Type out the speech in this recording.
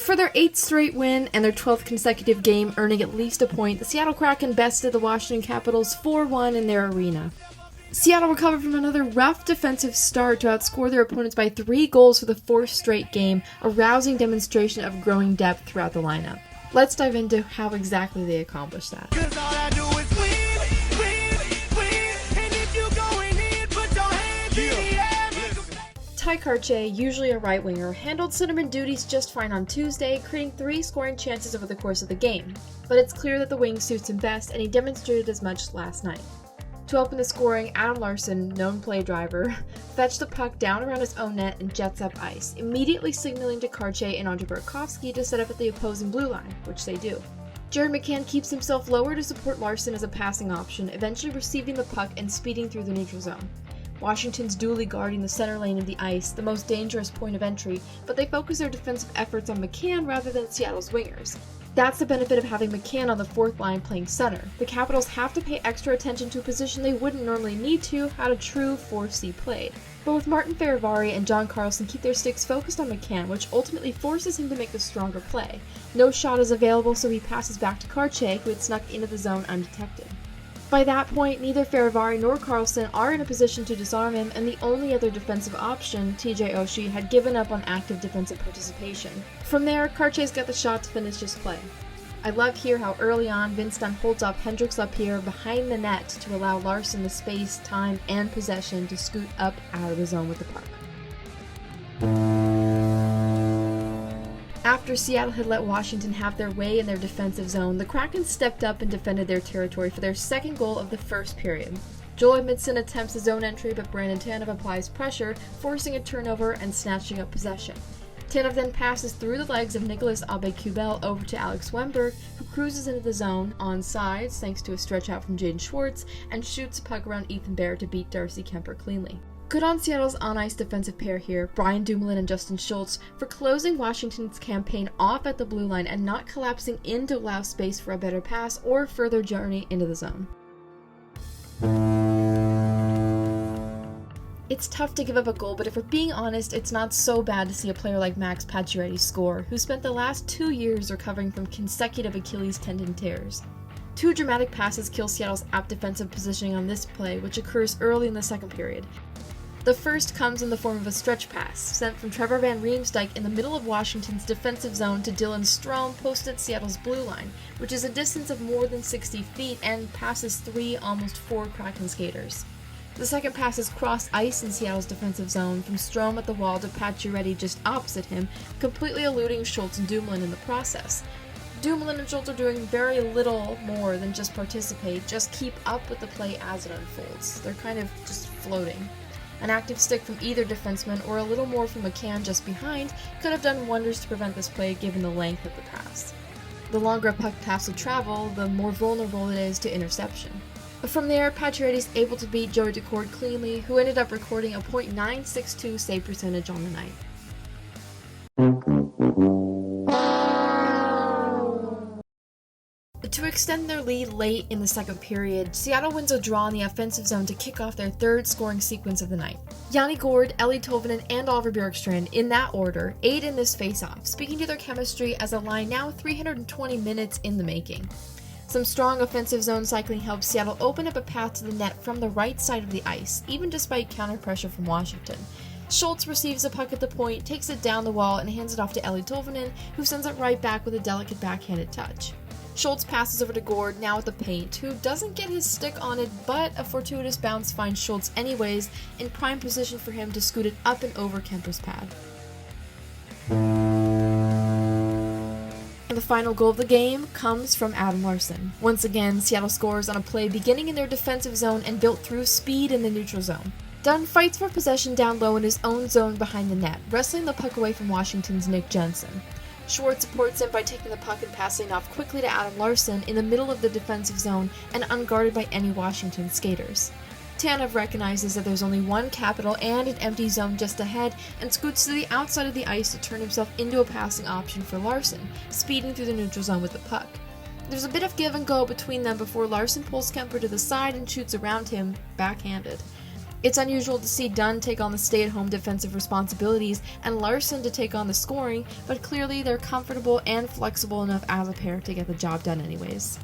For their 8th straight win and their 12th consecutive game earning at least a point, the Seattle Kraken bested the Washington Capitals 4-1 in their arena. Seattle recovered from another rough defensive start to outscore their opponents by 3 goals for the 4th straight game, a rousing demonstration of growing depth throughout the lineup. Let's dive into how exactly they accomplished that. Ty Karche, usually a right winger, handled centerman duties just fine on Tuesday, creating 3 scoring chances over the course of the game. But it's clear that the wing suits him best, and he demonstrated as much last night. To open the scoring, Adam Larsson, known play driver, fetched the puck down around his own net and jets up ice, immediately signaling to Karche and Andre Burakovsky to set up at the opposing blue line, which they do. Jared McCann keeps himself lower to support Larsson as a passing option, eventually receiving the puck and speeding through the neutral zone. Washington's duly guarding the center lane of the ice, the most dangerous point of entry, but they focus their defensive efforts on McCann rather than Seattle's wingers. That's the benefit of having McCann on the 4th line playing center. The Capitals have to pay extra attention to a position they wouldn't normally need to had a true 4C played. But with Martin Ferravari and John Carlson keep their sticks focused on McCann, which ultimately forces him to make the stronger play. No shot is available, so he passes back to Karche, who had snuck into the zone undetected. By that point, neither Ferravari nor Carlson are in a position to disarm him, and the only other defensive option, TJ Oshie, had given up on active defensive participation. From there, Karche's got the shot to finish his play. I love here how early on Vince Dunn holds up Hendricks Lapierre behind the net to allow Larsson the space, time, and possession to scoot up out of the zone with the puck. After Seattle had let Washington have their way in their defensive zone, the Kraken stepped up and defended their territory for their 2nd goal of the 1st period. Joel Edmondson attempts a zone entry, but Brandon Tanev applies pressure, forcing a turnover and snatching up possession. Tanev then passes through the legs of Nicolas Aube-Kubel over to Alex Wemberg, who cruises into the zone on sides thanks to a stretch out from Jaden Schwartz, and shoots a puck around Ethan Bear to beat Darcy Kemper cleanly. Good on Seattle's on-ice defensive pair here, Brian Dumoulin and Justin Schultz, for closing Washington's campaign off at the blue line and not collapsing in to allow space for a better pass or further journey into the zone. It's tough to give up a goal, but if we're being honest, it's not so bad to see a player like Max Pacioretty score, who spent the last 2 years recovering from consecutive Achilles tendon tears. 2 dramatic passes kill Seattle's apt defensive positioning on this play, which occurs early in the 2nd period. The first comes in the form of a stretch pass, sent from Trevor Van Riemsdyk in the middle of Washington's defensive zone to Dylan Strome posted Seattle's blue line, which is a distance of more than 60 feet and passes 3, almost 4 Kraken skaters. The second pass is cross ice in Seattle's defensive zone from Strome at the wall to Pacioretty just opposite him, completely eluding Schultz and Dumoulin in the process. Dumoulin and Schultz are doing very little more than just participate, just keep up with the play as it unfolds. They're kind of just floating. An active stick from either defenseman or a little more from McCann just behind could have done wonders to prevent this play given the length of the pass. The longer a puck pass would travel, the more vulnerable it is to interception. But from there, Pacioretty's able to beat Joey Daccord cleanly, who ended up recording a .962 save percentage on the night. To extend their lead late in the 2nd period, Seattle wins a draw in the offensive zone to kick off their 3rd scoring sequence of the night. Yanni Gourde, Eeli Tolvanen, and Oliver Bjorkstrand, in that order, aid in this face-off, speaking to their chemistry as a line now 320 minutes in the making. Some strong offensive zone cycling helps Seattle open up a path to the net from the right side of the ice, even despite counter pressure from Washington. Schultz receives the puck at the point, takes it down the wall, and hands it off to Eeli Tolvanen, who sends it right back with a delicate backhanded touch. Schultz passes over to Gourde, now at the paint, who doesn't get his stick on it, but a fortuitous bounce finds Schultz anyways, in prime position for him to scoot it up and over Kemper's pad. And the final goal of the game comes from Adam Larsson. Once again, Seattle scores on a play beginning in their defensive zone and built through speed in the neutral zone. Dunn fights for possession down low in his own zone behind the net, wrestling the puck away from Washington's Nick Jensen. Schwartz supports him by taking the puck and passing off quickly to Adam Larsson in the middle of the defensive zone and unguarded by any Washington skaters. Tanev recognizes that there's only one Capital and an empty zone just ahead and scoots to the outside of the ice to turn himself into a passing option for Larsson, speeding through the neutral zone with the puck. There's a bit of give and go between them before Larsson pulls Kemper to the side and shoots around him, backhanded. It's unusual to see Dunn take on the stay-at-home defensive responsibilities and Larson to take on the scoring, but clearly they're comfortable and flexible enough as a pair to get the job done anyways.